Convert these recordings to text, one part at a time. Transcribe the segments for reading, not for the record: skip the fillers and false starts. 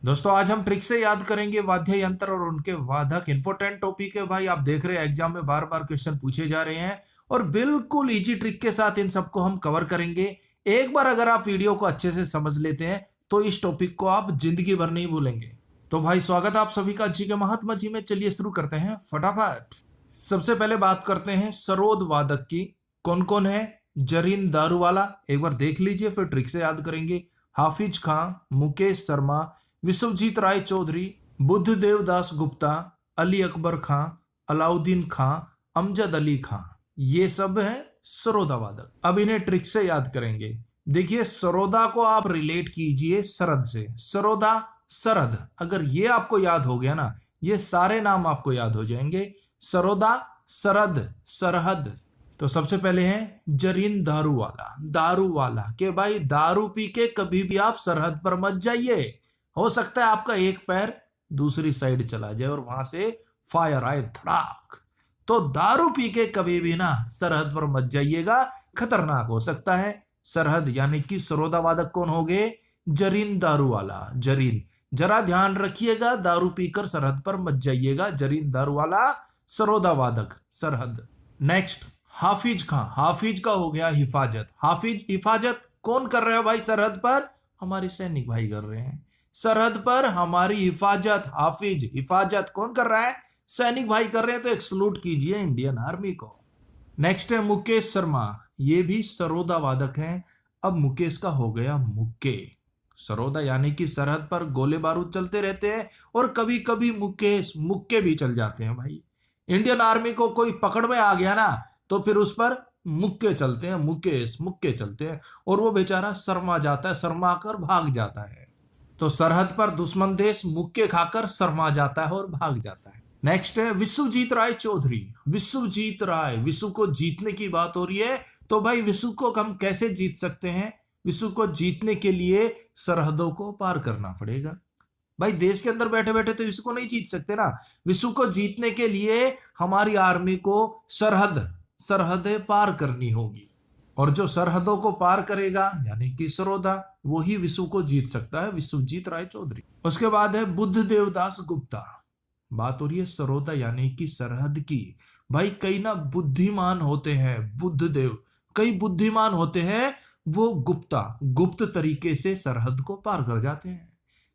दोस्तों आज हम ट्रिक से याद करेंगे वाद्य यंत्र और उनके वादक। इंपॉर्टेंट टॉपिक है भाई, आप देख रहे हैं एग्जाम में बार बार क्वेश्चन पूछे जा रहे हैं और बिल्कुल इजी ट्रिक के साथ इन सबको हम कवर करेंगे। एक बार अगर आप वीडियो को अच्छे से समझ लेते हैं तो इस टॉपिक को आप जिंदगी भर नहीं भूलेंगे। तो भाई स्वागत है आप सभी का जी के महात्मा जी में। चलिए शुरू करते हैं फटाफट। सबसे पहले बात करते हैं सरोद वादक की। कौन कौन है? जरीन दारूवाला, एक बार देख लीजिए फिर ट्रिक से याद करेंगे। हाफिज खां, मुकेश शर्मा, विश्वजीत राय चौधरी, बुद्धदेव दास गुप्ता, अली अकबर खां, अलाउद्दीन खां, अमजद अली खां, ये सब है सरोदा वादक। अब इन्हें ट्रिक से याद करेंगे। देखिए सरोदा को आप रिलेट कीजिए सरद से। सरोदा, सरद, अगर ये आपको याद हो गया ना, ये सारे नाम आपको याद हो जाएंगे। सरोदा, सरद, सरहद। तो सबसे पहले है जरीन दारूवाला। दारूवाला के भाई दारू पी के कभी भी आप सरहद पर मत जाइए। हो सकता है आपका एक पैर दूसरी साइड चला जाए और वहां से फायर आए धड़ाक। तो दारू पी के कभी भी ना सरहद पर मत जाइएगा, खतरनाक हो सकता है। सरहद यानी कि सरोदा वादक कौन हो गए? जरीन दारूवाला। जरीन, जरा ध्यान रखिएगा, दारू पीकर सरहद पर मत जाइएगा। जरीन दारूवाला, सरोदा वादक, सरहद। नेक्स्ट हाफिज खां। हाफिज का हो गया हिफाजत। हाफिज, हिफाजत कौन कर रहे हैं भाई सरहद पर? हमारे सैनिक भाई कर रहे हैं सरहद पर हमारी हिफाजत। हाफिज, हिफाजत कौन कर रहा है? सैनिक भाई कर रहे हैं। तो एक सलूट कीजिए इंडियन आर्मी को। नेक्स्ट है मुकेश शर्मा, ये भी सरोदा वादक हैं। अब मुकेश का हो गया मुक्के। सरोदा यानी कि सरहद पर गोले बारूद चलते रहते हैं और कभी कभी मुकेश मुक्के भी चल जाते हैं भाई। इंडियन आर्मी को कोई पकड़ में आ गया ना तो फिर उस पर मुक्के चलते हैं, मुकेश मुक्के चलते हैं और वो बेचारा शर्मा जाता है, शर्मा कर भाग जाता है। तो सरहद पर दुश्मन देश मुक्के खाकर शर्मा जाता है और भाग जाता है। नेक्स्ट है विश्वजीत राय चौधरी। विश्वजीत राय, विश्व को जीतने की बात हो रही है तो भाई विश्व को हम कैसे जीत सकते हैं? विश्व को जीतने के लिए सरहदों को पार करना पड़ेगा भाई। देश के अंदर बैठे बैठे तो विश्व को नहीं जीत सकते ना। विश्व को जीतने के लिए हमारी आर्मी को सरहदें पार करनी होगी और जो सरहदों को पार करेगा यानी कि सरोदा, वही विश्व को जीत सकता है। विश्वजीत राय चौधरी। उसके बाद है बुद्धदेव दास गुप्ता। बात हो रही है सरोदा यानी कि सरहद की। भाई कई ना बुद्धिमान होते हैं, बुद्धदेव कई बुद्धिमान होते हैं, वो गुप्ता गुप्त तरीके से सरहद को पार कर जाते हैं।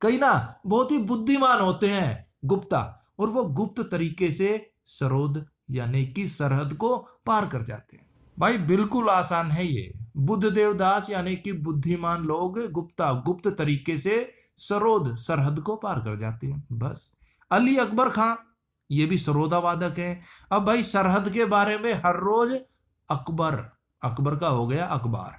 कई ना बहुत ही बुद्धिमान होते हैं गुप्ता और वो गुप्त तरीके से सरोद यानी कि सरहद को पार कर जाते हैं। भाई बिल्कुल आसान है ये। बुद्धदेव दास यानी कि बुद्धिमान लोग, गुप्ता गुप्त तरीके से सरोद सरहद को पार कर जाते हैं, बस। अली अकबर खां, ये भी सरोदा वादक है। अब भाई सरहद के बारे में हर रोज अकबर, अकबर का हो गया अखबार।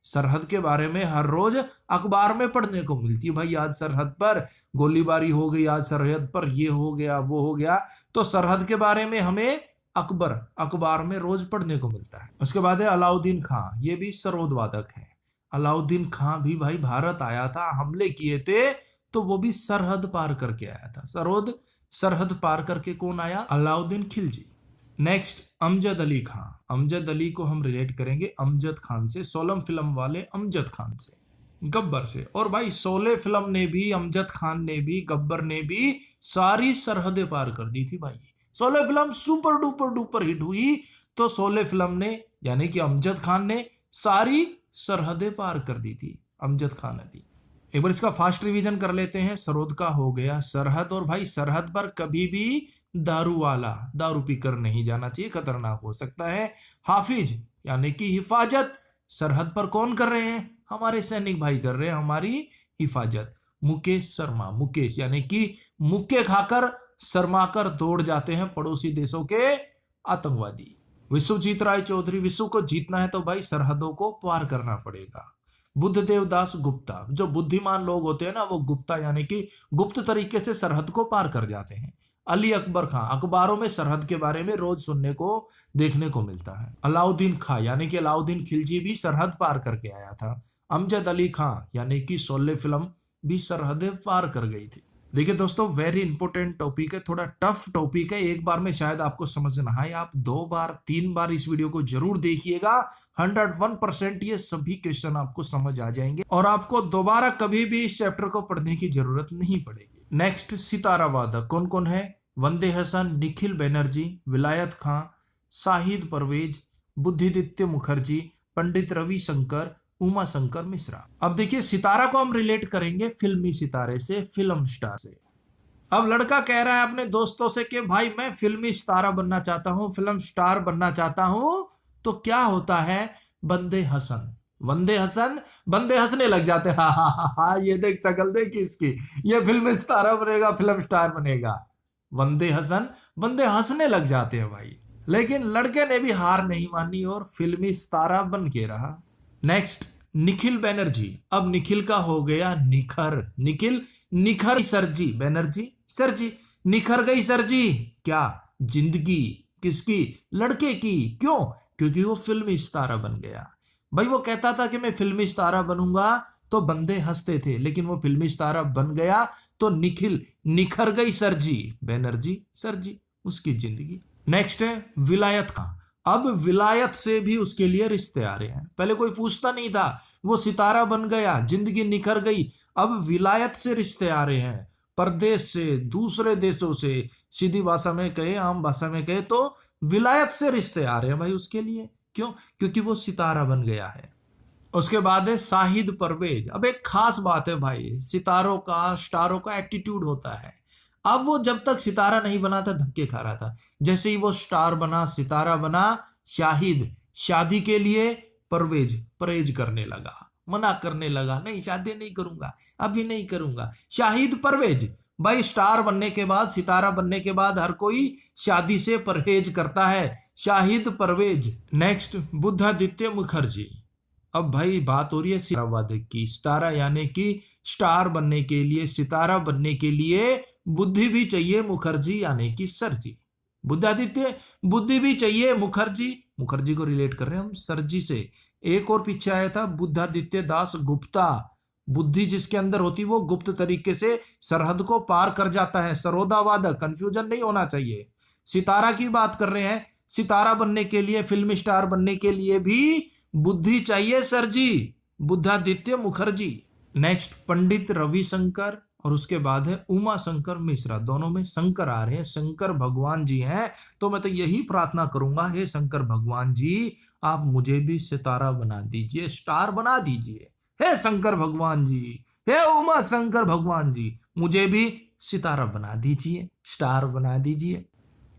सरहद के बारे में हर रोज अखबार में पढ़ने को मिलती है भाई। आज सरहद पर गोलीबारी हो गई, आज सरहद पर ये हो गया वो हो गया। तो सरहद के बारे में हमें अकबर अखबार में रोज पढ़ने को मिलता है। उसके बाद है अलाउद्दीन खां, ये भी सरोद वादक है। अलाउद्दीन खां भी भाई भारत आया था, हमले किए थे, तो वो भी सरहद पार करके आया था। सरहद पार करके कौन आया? अलाउद्दीन खिलजी। नेक्स्ट अमजद अली खां। अमजद अली को हम रिलेट करेंगे अमजद खान से, सोलम फिल्म वाले अमजद खान से, गब्बर से। और भाई शोले फिल्म ने भी, अमजद खान ने भी, गब्बर ने भी सारी सरहदें पार कर दी थी भाई। Sholay film super duper duper hit हुई तो शोले फिल्म ने यानी कि अमजद खान ने सारी सरहदें पार कर दी थी। अमजद खान अली। एक बार इसका फास्ट रिवीजन कर लेते हैं। सरोद का हो गया सरहद, और भाई सरहद पर कभी भी दारू वाला दारू पीकर नहीं जाना चाहिए, खतरनाक हो सकता है। हाफिज यानी कि हिफाजत, सरहद पर कौन कर रहे हैं? हमारे सैनिक भाई कर रहे हैं हमारी हिफाजत। मुकेश शर्मा, मुकेश यानी कि मुक्के खाकर शर्माकर दौड़ जाते हैं पड़ोसी देशों के आतंकवादी। विश्वजीत राय चौधरी, विश्व को जीतना है तो भाई सरहदों को पार करना पड़ेगा। बुद्धदेव दास गुप्ता, जो बुद्धिमान लोग होते हैं ना वो गुप्ता यानी कि गुप्त तरीके से सरहद को पार कर जाते हैं। अली अकबर खां, अखबारों में सरहद के बारे में रोज सुनने को देखने को मिलता है। अलाउद्दीन खां यानी कि अलाउद्दीन खिलजी भी सरहद पार करके आया था। अमजद अली खां यानी कि शोले फिल्म भी सरहदें पार कर गई थी। देखिए दोस्तों, वेरी इंपॉर्टेंट टॉपिक है, थोड़ा टफ टॉपिक है, एक बार में शायद आपको समझ ना आए, आप 2 बार 3 बार इस वीडियो को जरूर देखिएगा। 101% ये सभी क्वेश्चन आपको समझ आ जाएंगे और आपको दोबारा कभी भी इस चैप्टर को पढ़ने की जरूरत नहीं पड़ेगी। नेक्स्ट, सितारा वादक कौन कौन है? वंदे हसन, निखिल बैनर्जी, विलायत खां, शाहिद परवेज, बुद्धिदीप्त मुखर्जी, पंडित रविशंकर, उमा शंकर मिश्रा। अब देखिए, सितारा को हम रिलेट करेंगे फिल्मी सितारे से, फिल्म स्टार से। अब लड़का कह रहा है अपने दोस्तों से कि भाई मैं फिल्मी सितारा बनना चाहता हूं, फिल्म स्टार बनना चाहता हूं। तो क्या होता है? बंदे हसन, वंदे हसन, बंदे हंसने लग जाते हैं। हाँ हाँ हाँ हाँ, ये देख शकल देख इसकी, ये फिल्मी सितारा बनेगा, फिल्म स्टार बनेगा। वंदे हसन, बंदे हंसने लग जाते हैं भाई। लेकिन लड़के ने भी हार नहीं मानी और फिल्मी सितारा बन के रहा। नेक्स्ट, निखिल बैनर्जी। अब निखिल का हो गया निखर, निखिल निखर सरजी, बैनर्जी सरजी, निखर गई सरजी। क्या? जिंदगी किसकी? लड़के की। क्यों? क्योंकि वो फिल्मी सितारा बन गया। भाई वो कहता था कि मैं फिल्मी सितारा बनूंगा, तो बंदे हंसते थे, लेकिन वो फिल्मी सितारा बन गया तो निखिल निखर गई सरजी, बैनर्जी सरजी, उसकी जिंदगी। नेक्स्ट है विलायत खां। अब विलायत से भी उसके लिए रिश्ते आ रहे हैं। पहले कोई पूछता नहीं था, वो सितारा बन गया, जिंदगी निखर गई। अब विलायत से रिश्ते आ रहे हैं, परदेश से, दूसरे देशों से। सीधी भाषा में कहे, आम भाषा में कहे तो विलायत से रिश्ते आ रहे हैं भाई उसके लिए। क्यों? क्योंकि वो सितारा बन गया है। उसके बाद है शाहिद परवेज। अब एक खास बात है भाई, सितारों का, स्टारों का एटीट्यूड होता है। अब वो जब तक सितारा नहीं बना था धक्के खा रहा था, जैसे ही वो स्टार बना, सितारा बना, शाहिद शादी के लिए परवेज परहेज करने लगा, मना करने लगा, नहीं शादी नहीं करूंगा, अभी नहीं करूंगा। शाहिद परवेज, भाई स्टार बनने के बाद, सितारा बनने के बाद हर कोई शादी से परहेज करता है। शाहिद परवेज। नेक्स्ट, बुद्धादित्य मुखर्जी। अब भाई बात हो रही है सितारा वादक की। सितारा यानी कि स्टार बनने के लिए, सितारा बनने के लिए बुद्धि भी चाहिए, मुखर्जी यानी कि सरजी। बुद्धादित्य, बुद्धि भी चाहिए, मुखर्जी, मुखर्जी को रिलेट कर रहे हैं हम सरजी से। एक और पीछे आया था बुद्धादित्य दास गुप्ता। बुद्धि जिसके अंदर होती वो गुप्त तरीके से सरहद को पार कर जाता है। सरोदा वादक, कंफ्यूजन नहीं होना चाहिए। सितारा की बात कर रहे हैं, सितारा बनने के लिए, फिल्म स्टार बनने के लिए भी बुद्धि चाहिए सरजी, बुद्धादित्य मुखर्जी। नेक्स्ट, पंडित रविशंकर और उसके बाद है उमा शंकर मिश्रा। दोनों में शंकर आ रहे हैं, शंकर भगवान जी हैं। तो मैं तो यही प्रार्थना करूंगा, हे शंकर भगवान जी, आप मुझे भी सितारा बना दीजिए, स्टार बना दीजिए। हे शंकर भगवान जी, हे उमा शंकर भगवान जी, मुझे भी सितारा बना दीजिए, स्टार बना दीजिए।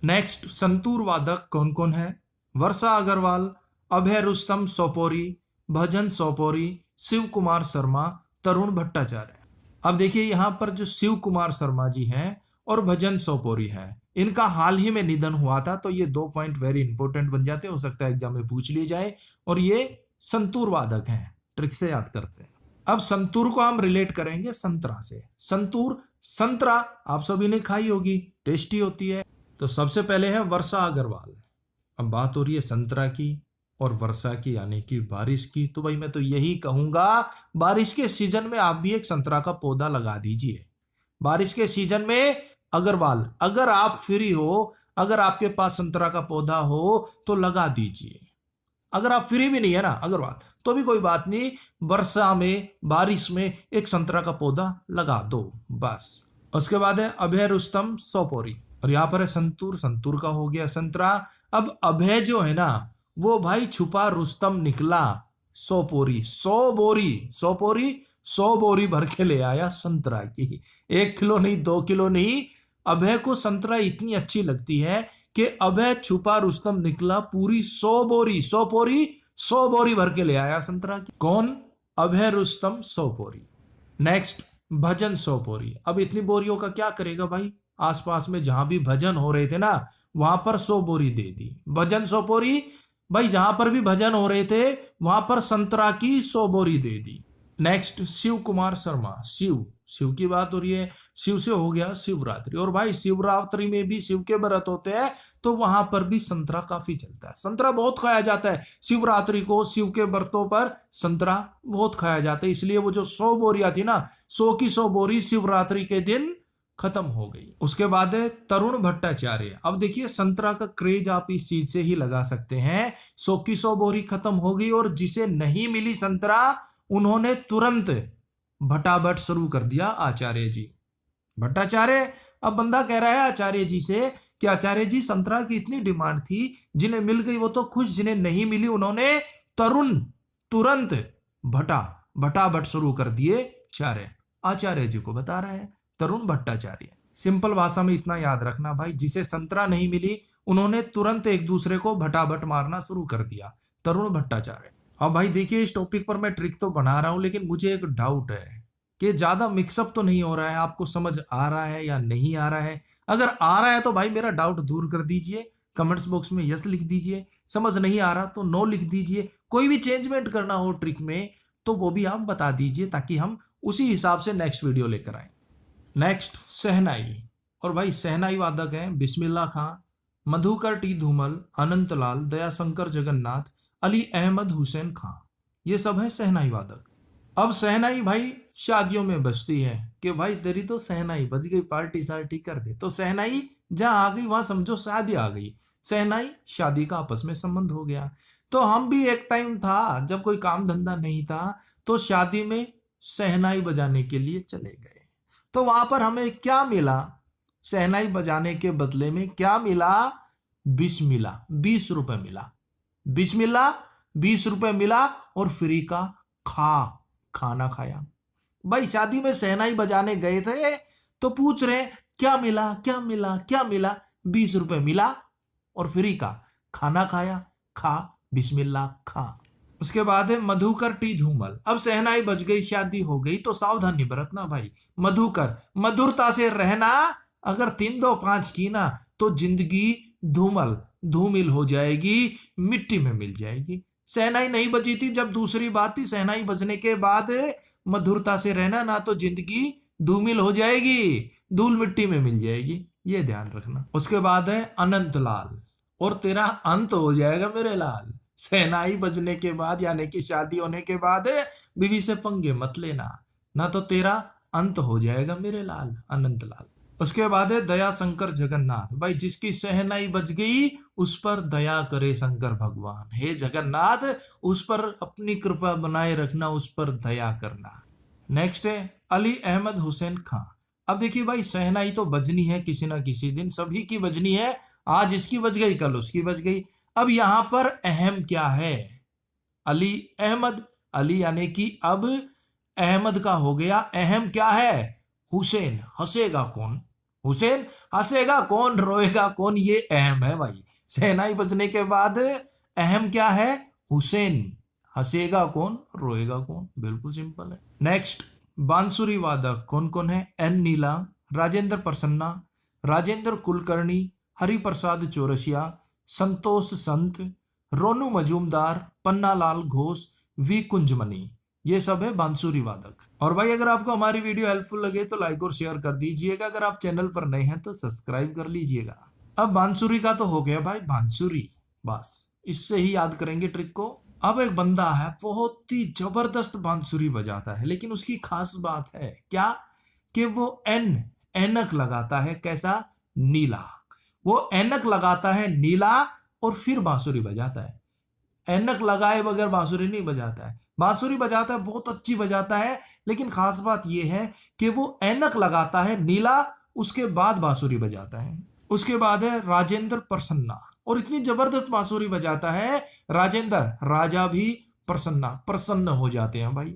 नेक्स्ट, संतूर वादक कौन कौन है? वर्षा अग्रवाल, अभय रुस्तम सोपोरी, भजन सोपोरी, शिव कुमार शर्मा, तरुण भट्टाचार्य। अब देखिए यहां पर जो शिव कुमार शर्मा जी हैं और भजन सोपोरी हैं, इनका हाल ही में निधन हुआ था, तो ये 2 पॉइंट वेरी इंपॉर्टेंट बन जाते हैं, हो सकता है एग्जाम में पूछ लिए जाए। और ये संतूर वादक हैं, ट्रिक से याद करते हैं। अब संतूर को हम रिलेट करेंगे संतरा से। संतूर, संतरा आप सभी ने खाई होगी, टेस्टी होती है। तो सबसे पहले है वर्षा अग्रवाल। अब बात हो रही है संतरा की और वर्षा की यानी कि बारिश की। तो भाई मैं तो यही कहूंगा, बारिश के सीजन में आप भी एक संतरा का पौधा लगा दीजिए। बारिश के सीजन में अग्रवाल, अगर आप फ्री हो, अगर आपके पास संतरा का पौधा हो तो लगा दीजिए। अगर आप फ्री भी नहीं है ना अग्रवाल, तो भी कोई बात नहीं, वर्षा में, बारिश में एक संतरा का पौधा लगा दो बस। उसके बाद है अभय रुस्तम सोपोरी और यहाँ पर है संतूर, संतूर का हो गया संतरा। अब अभय जो है ना, वो भाई छुपा रुस्तम निकला, 100 बोरी, 100 बोरी, 100 बोरी, 100 बोरी भर के ले आया संतरा की। 1 किलो नहीं, 2 किलो नहीं। अभय को संतरा इतनी अच्छी लगती है कि अभय छुपा रुस्तम निकला, पूरी 100 बोरी, 100 बोरी, 100 बोरी भर के ले आया संतरा की। कौन? अभय रुस्तम 100 बोरी। नेक्स्ट, भजन 100 बोरी। अब इतनी बोरियों का क्या करेगा भाई? आसपास में जहां भी भजन हो रहे थे ना, वहां पर 100 बोरी दे दी। भजन 100 बोरी, भाई जहां पर भी भजन हो रहे थे वहां पर संतरा की 100 बोरी दे दी। नेक्स्ट, शिव कुमार शर्मा। शिव, शिव की बात हो रही है, शिव से हो गया शिवरात्रि। और भाई शिवरात्रि में भी शिव के व्रत होते हैं, तो वहां पर भी संतरा काफी चलता है। संतरा बहुत खाया जाता है शिवरात्रि को, शिव के व्रतों पर संतरा बहुत खाया जाता है। इसलिए वो जो 100 बोरियां थी ना, 100 की 100 बोरी शिवरात्रि के दिन खत्म हो गई। उसके बाद है तरुण भट्टाचार्य। अब देखिए संतरा का क्रेज आप इस चीज से ही लगा सकते हैं। 100 की 100 बोरी खत्म हो गई और जिसे नहीं मिली संतरा उन्होंने तुरंत भटाभट शुरू कर दिया आचार्य जी। भट्टाचार्य, अब बंदा कह रहा है आचार्य जी से कि आचार्य जी संतरा की इतनी डिमांड थी, जिन्हें मिल गई वो तो खुश, जिन्हें नहीं मिली उन्होंने तुरंत भटाभट शुरू कर दिए। आचार्य जी को बता रहा है तरुण भट्टाचार्य। सिंपल भाषा में इतना याद रखना भाई, जिसे संतरा नहीं मिली उन्होंने तुरंत एक दूसरे को भटाभट मारना शुरू कर दिया, तरुण भट्टाचार्य। अब भाई देखिए इस टॉपिक पर मैं ट्रिक तो बना रहा हूं, लेकिन मुझे एक डाउट है कि ज्यादा मिक्सअप तो नहीं हो रहा है। आपको समझ आ रहा है या नहीं आ रहा है? अगर आ रहा है तो भाई मेरा डाउट दूर कर दीजिए, कमेंट्स बॉक्स में यस लिख दीजिए। समझ नहीं आ रहा तो नो लिख दीजिए। कोई भी चेंजमेंट करना हो ट्रिक में तो वो भी आप बता दीजिए, ताकि हम उसी हिसाब से नेक्स्ट वीडियो लेकर आए। नेक्स्ट शहनाई। और भाई शहनाई वादक हैं बिस्मिल्लाह खां, मधुकर टी धूमल, अनंत लाल, दयाशंकर जगन्नाथ, अली अहमद हुसैन खां। ये सब है शहनाई वादक। अब शहनाई भाई शादियों में बजती है कि भाई तेरी तो शहनाई बज गई, पार्टी सार्टी कर दे। तो शहनाई जहां आ गई वहां समझो शादी आ गई। शहनाई शादी का आपस में संबंध हो गया। तो हम भी एक टाइम था जब कोई काम धंधा नहीं था तो शादी में शहनाई बजाने के लिए चले गए। तो वहां पर हमें क्या मिला? शहनाई बजाने के बदले में क्या मिला? बिस्मिल्लाह, 20 रुपए मिला। बिस्मिल्लाह, 20 रुपए मिला और फ्री का खाना खाया। भाई शादी में शहनाई बजाने गए थे तो पूछ रहे क्या मिला, क्या मिला, क्या मिला? 20 रुपए मिला और फ्री का खाना खाया। खा बिस्मिल्लाह खा। उसके बाद है मधुकर टी धूमल। अब शहनाई बज गई, शादी हो गई, तो सावधानी बरतना भाई। मधुकर, मधुरता से रहना। अगर 3 2 5 की ना तो जिंदगी धूमिल हो जाएगी, मिट्टी में मिल जाएगी। शहनाई नहीं बजी थी जब दूसरी बात थी, शहनाई बजने के बाद मधुरता से रहना, ना तो जिंदगी धूमिल हो जाएगी, धूल मिट्टी में मिल जाएगी, ये ध्यान रखना। उसके बाद है अनंत लाल। और तेरा अंत हो जाएगा मेरे लाल। शहनाई बजने के बाद यानी कि शादी होने के बाद बीवी से पंगे मत लेना, ना तो तेरा अंत हो जाएगा मेरे लाल, अनंत लाल। उसके बाद है दयाशंकर जगन्नाथ। भाई जिसकी शहनाई बज गई उस पर दया करे शंकर भगवान। हे जगन्नाथ, उस पर अपनी कृपा बनाए रखना, उस पर दया करना। नेक्स्ट है अली अहमद हुसैन खां। अब देखिए भाई शहनाई तो बजनी है किसी ना किसी दिन, सभी की बजनी है। आज इसकी बज गई, कल उसकी बज गई। अब यहां पर अहम क्या है? अली अहमद, अली यानी कि अब अहमद का हो गया। अहम क्या है? हुसैन। हंसेगा कौन? हुसैन हंसेगा कौन? रोएगा कौन? ये अहम है भाई। शहनाई बजने के बाद अहम क्या है? हुसैन। हंसेगा कौन? रोएगा कौन? बिल्कुल सिंपल है। नेक्स्ट बांसुरी वादक कौन कौन है? N Neela, Rajendra Prasanna, Rajendra Kulkarni, Hariprasad Chaurasia, Santosh Sant, Ronu Majumdar, Pannalal Ghosh, we कुंजमनी। ये सब है बांसुरी वादक। और भाई अगर आपको हमारी वीडियो हेल्पफुल लगे तो लाइक और शेयर कर दीजिएगा। अगर आप चैनल पर नए हैं तो सब्सक्राइब कर लीजिएगा। अब बांसुरी का तो हो गया भाई, बांसुरी बस इससे ही याद करेंगे ट्रिक को। अब एक बंदा है बहुत ही जबरदस्त बांसुरी बजाता है, लेकिन उसकी खास बात है क्या? कि वो ऐनक लगाता है। कैसा? नीला। वो ऐनक लगाता है नीला और फिर बांसुरी बजाता है। ऐनक लगाए बगैर बांसुरी नहीं बजाता है। बांसुरी बजाता है, बहुत अच्छी बजाता है, लेकिन खास बात यह है कि वो ऐनक लगाता है नीला, उसके बाद बांसुरी बजाता है। उसके बाद है राजेंद्र प्रसन्ना। और इतनी जबरदस्त बांसुरी बजाता है राजेंद्र, राजा भी प्रसन्न हो जाते हैं भाई।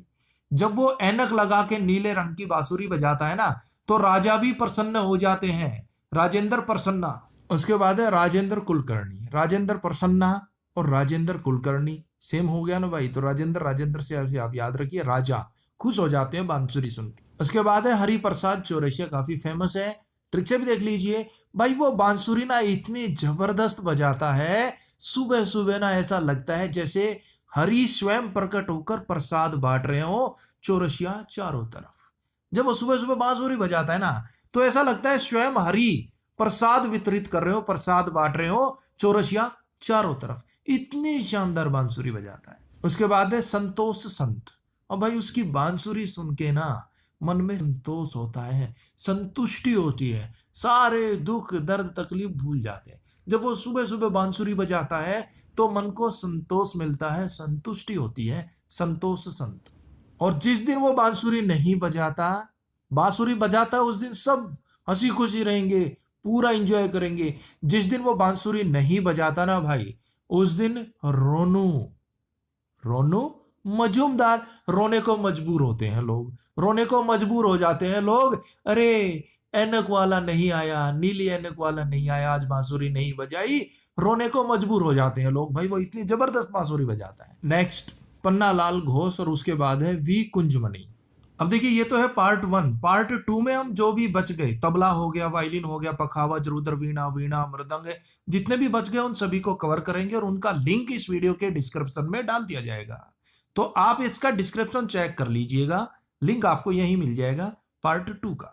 जब वो ऐनक लगा के नीले रंग की बांसुरी बजाता है ना तो राजा भी प्रसन्न हो जाते हैं। राजेंद्र प्रसन्ना। उसके बाद है राजेंद्र कुलकर्णी। राजेंद्र प्रसन्ना और राजेंद्र कुलकर्णी सेम हो गया ना भाई, तो राजेंद्र से आप याद रखिए, राजा खुश हो जाते हैं बांसुरी सुन के। उसके बाद है हरिप्रसाद चौरसिया, काफी फेमस है, ट्रिक से भी देख लीजिए भाई। वो बांसुरी ना इतनी जबरदस्त बजाता है, सुबह सुबह ना ऐसा लगता है जैसे हरि स्वयं प्रकट होकर प्रसाद बांट रहे हो चौरसिया चारों तरफ। जब वो सुबह सुबह बांसुरी बजाता है ना तो ऐसा लगता है स्वयं हरि प्रसाद वितरित कर रहे हो, प्रसाद बांट रहे हो चौरसिया चारों तरफ। इतनी शानदार बांसुरी बजाता है। उसके बाद है संतोष संत। और भाई उसकी बांसुरी सुन के ना मन में संतोष होता है, संतुष्टि होती है, सारे दुख दर्द तकलीफ भूल जाते हैं। जब वो सुबह सुबह बांसुरी बजाता है तो मन को संतोष मिलता है, संतुष्टि होती है, संतोष संत। और जिस दिन वो बांसुरी बजाता है उस दिन सब हंसी खुशी रहेंगे, पूरा एंजॉय करेंगे। जिस दिन वो बांसुरी नहीं बजाता ना भाई, उस दिन रोनू रोनू मजूमदार, रोने को मजबूर होते हैं लोग, रोने को मजबूर हो जाते हैं लोग। अरे ऐनक वाला नहीं आया, नीली ऐनक वाला नहीं आया, आज बांसुरी नहीं बजाई, रोने को मजबूर हो जाते हैं लोग भाई, वो इतनी जबरदस्त बांसुरी बजाता है। नेक्स्ट पन्नालाल घोष और उसके बाद है वी कुंजमणि। अब देखिए ये तो है पार्ट 1। पार्ट 2 में हम जो भी बच गए, तबला हो गया, वायलिन हो गया, पखावज, रुद्र वीणा, वीणा, मृदंग, जितने भी बच गए उन सभी को कवर करेंगे और उनका लिंक इस वीडियो के डिस्क्रिप्शन में डाल दिया जाएगा। तो आप इसका डिस्क्रिप्शन चेक कर लीजिएगा, लिंक आपको यहीं मिल जाएगा पार्ट 2 का।